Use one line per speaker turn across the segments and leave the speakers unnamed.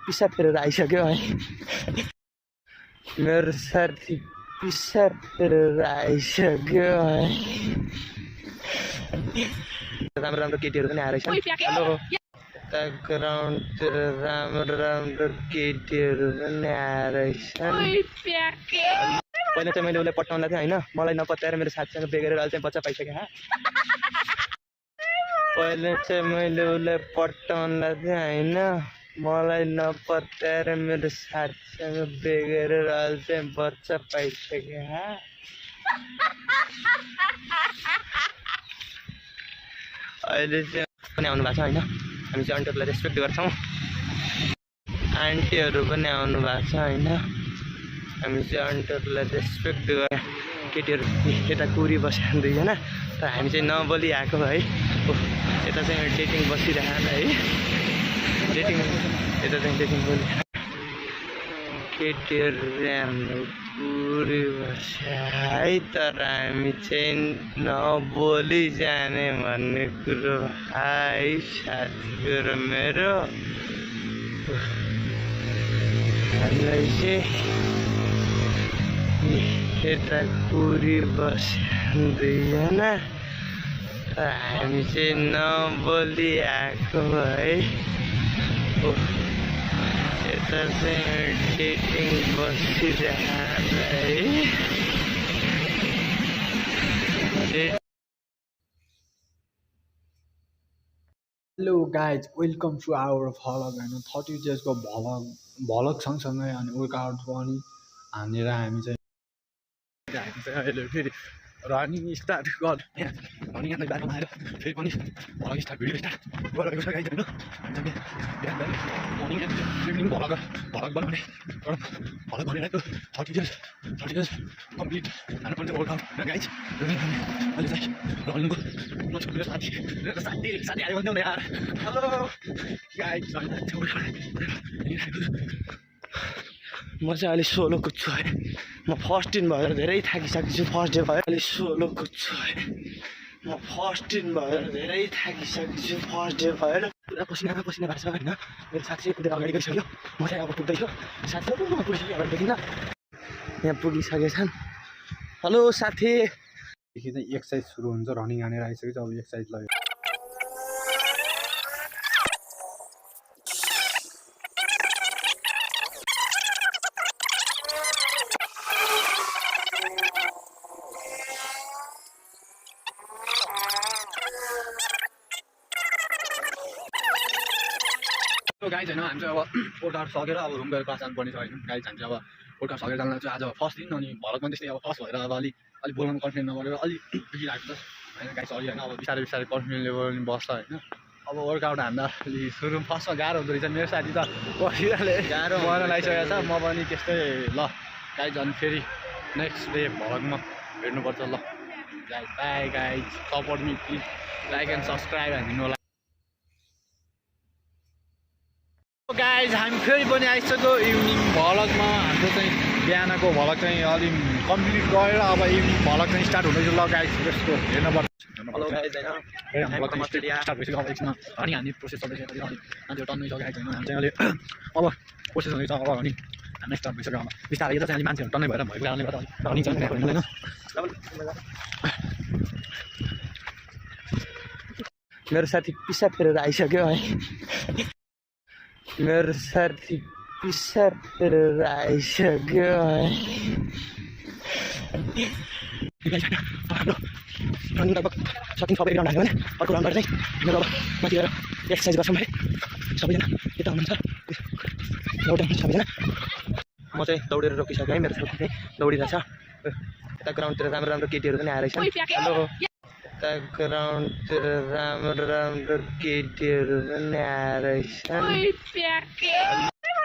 पिसाब फेरेर आइसक्यो है। मेरो साथी पिसाब फेरेर आइसक्यो है। राम्रो राम्रो केटीहरू पनि आएर हेलो ग्राउन्डतिर राम्रो केटीहरू पनि आएर पहिला चाहिँ मैले उसलाई पटाउँदा थिएँ होइन, मलाई नपत्याएर मेरो साथीसँग बेगेर अहिले चाहिँ बच्चा पाइसकेँ। पहिला चाहिँ मैले उसलाई पटाउँदा थिएँ होइन, मलाई नपत्याएर मेरो साथीसँग बेगेर अहिले चाहिँ बच्चा पाइसकेँ। अहिले चाहिँ पनि आउनु भएको छ होइन, हामी चाहिँ आन्टीहरूलाई रेस्पेक्ट गर्छौँ। आन्टीहरू पनि आउनु भएको छ होइन, हामी चाहिँ आन्टीहरूलाई रेस्पेक्ट गर्छौँ। केटीहरू यता कुरी बस्यो दुईजना, तर हामी चाहिँ नबोली आएको है। यता चाहिँ डेटिङ बसिरहेको है, डेटिङ यता चाहिँ डेटिङ बोली केटीहरू हाम्रो कुरी बस्यो है, तर हामी चाहिँ नबोली जाने भन्ने कुरो है साथीहरू मेरो। हामीलाई चाहिँ यता कुरी बस्यो दुईजना, तर हामी चाहिँ नबोली आएको है। यता चाहिँ डेटिङ बसिरहेको है।
Hello guys, welcome to our vlog होइन। 30 डेजको भ्लग सँगसँगै अनि वर्कआउट पनि हानेर हामी चाहिँ अहिले फेरि रनिङ स्टार्ट गर रनिङ बाटोमा आएर फेरि पनि भ्लग स्टार्ट भिडियो स्टार्ट गरेको छ गाइज होइन। बिहान मर्निङ एन्ड इभिनिङ भ्लग बनाउने भ्लग भनिरहेको 30 डेज कम्प्लिट हान्नुपर्छ वर्कआउट र गाइज। अहिले चाहिँ रनिङको मेरो साथी आयो भने यार हेलो गाइज।
म चाहिँ अहिले सोलो कुद्छु है। म फर्स्ट दिन भएर धेरै थाकिसकेको छु। फर्स्ट डे भयो अहिले सोलो कुद्छु है। म फर्स्ट दिन भएर धेरै थाकिसकेको छु। फर्स्ट डे भएर पुरा पसिना भएको छ होइन। मेरो साथी कुदेर अगाडि गइसक्यो, म चाहिँ अब पुग्दैछु। साथीहरू म पुगिसक्यो अगाडिदेखि न यहाँ पुगिसकेछन्। हेलो साथी।
देखि चाहिँ एक्सर्साइज सुरु हुन्छ, रनिङ हानेर आइसकेको छ। अब एक्सर्साइज लाग्यो। गाइज होइन, हामी चाहिँ अब वर्कआउट सकेर अब रुम गएर क्लास जानुपर्ने छ होइन। गाइज हामी चाहिँ अब वर्कआउट सकेर जाँदा चाहिँ आज फर्स्ट दिन, अनि भलक पनि त्यस्तै अब फर्स्ट भएर अब अलिक बोल्नु कन्फिडेन्ट नगरेर अलिक बिगिरहेको छ होइन गाइज। अलि होइन अब बिस्तारै कन्फिडेन्ट लेभल पनि बस्छ होइन। अब वर्कआउट हान्दा अलि सुरु फर्स्टमा गाह्रो हुँदो रहेछ। मेरो साथी त बसिरहले गाह्रो भएर लगाइसकेको छ, म पनि त्यस्तै। ल गाइज, अनि फेरि नेक्स्ट डे भलकमा भेट्नुपर्छ। ल guys, bye guys, support me please, like and subscribe हानिदिनु होला गाइज। हामी फेरि पनि आइसक्यो इभिनिङ भलगमा। हाम्रो चाहिँ बिहानको भलग चाहिँ अलि कम्प्लिट गरेर अब इभिनिङ भलग चाहिँ स्टार्ट हुँदैछ। ल गाइज, यसको हेर्नुपर्छ।
हेलो गाइज होइन,
स्टार्ट भइसक्यो। अब एकछिनमा अनि हान्ने प्रोसेस चल्दैछ। अनि मान्छेहरू टन्नै छ गाइज होइन। हामी चाहिँ अहिले अब प्रोसेस हुँदैछ। अब अनि हामी स्टार्ट भइसक्यो। अब बिस्तारै यता चाहिँ अलि मान्छेहरू टन्नै भएर भएको कारणले गर्दा रनिङ चाहिँ होइन।
मेरो साथी पिसाब फेरेर आइसक्यो है। मेरो साथी पिसाब फेरेर आइसक्यो है। रनिङ लगभग सकिन्छ। अब एक राउन्ड हाल्यो भने अर्को राउन्डबाट चाहिँ मेरो अब माथि गएर एक्सर्साइज गर्छौँ है। सबैजना यता हुनुहुन्छ, एउटा हुनुहुन्छ सबैजना। म चाहिँ दौडेर रोकिसकेँ है। मेरो साथी चाहिँ दौडिरहेछ। यता ग्राउन्डतिर राम्रो केटीहरू पनि आएर हेलो ग्राउन्डतिर राम्रो केटीहरू पनि आएर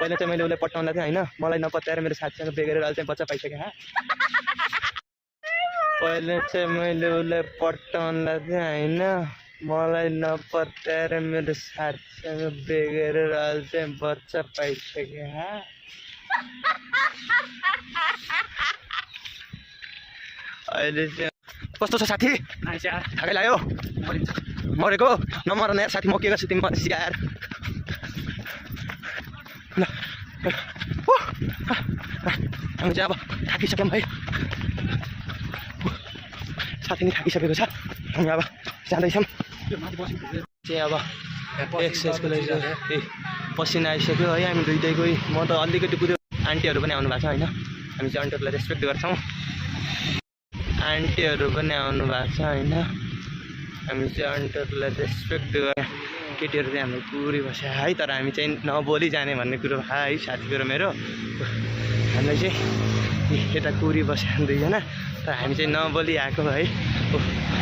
पहिला चाहिँ मैले उसलाई पटाउँदा थिएँ होइन, मलाई नपत्याएर मेरो साथीसँग बेगेर अहिले चाहिँ बच्चा पाइसकेँ। पहिला चाहिँ मैले उसलाई पटाउँदा थिएँ होइन, मलाई नपत्याएर मेरो साथीसँग बेगेर अहिले चाहिँ बच्चा पाइसकेँ। अहिले चाहिँ कस्तो छ साथी? थाकै लाग्यो, मरेको नमर न साथी। म के गर्छु तिमी यार। ल हामी चाहिँ अब थाकिसक्यौँ है साथी नै थाकिसकेको छ हामी अब जाँदैछौँ चाहिँ अब एक्सर्साइजको लागि चाहिँ पसिना आइसक्यो है हामी दुइटैकै म त अलिकति कुद्यो आन्टीहरू पनि आउनु भएको छ होइन हामी चाहिँ आन्टीहरूलाई रेस्पेक्ट गर्छौँ आन्टीहरू पनि आउनु भएको छ होइन हामी चाहिँ आन्टीहरूलाई रेस्पेक्ट गर्छ केटीहरू चाहिँ हाम्रो पुरी बस्यो है तर हामी चाहिँ नबोली जाने भन्ने कुरो है साथीको र मेरो हामीलाई चाहिँ यता कुरी बस्यो दुईजना तर हामी चाहिँ नबोली आएको है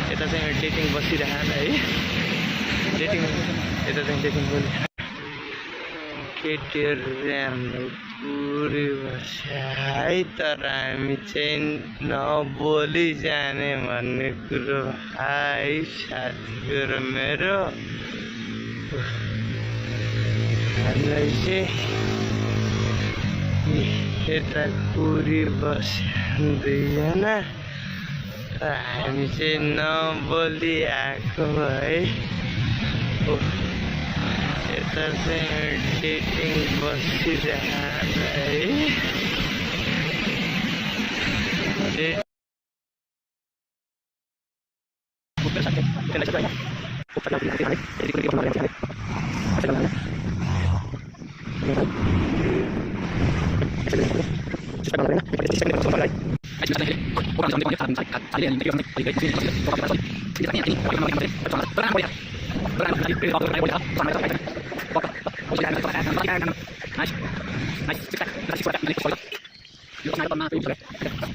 यता चाहिँ डेटिङ बसिरहेको है डेटिङ यता चाहिँ डेटिङ बोली केटीहरू हाम्रो पुरी बस्यो है तर हामी चाहिँ नबोली जाने भन्ने कुरो है साथीको र मेरो हामीलाई चाहिँ यता कुरी बस्यो दुईजना हामी चाहिँ नबोली आएको है यता चाहिँ डेटिङ बसिरहेको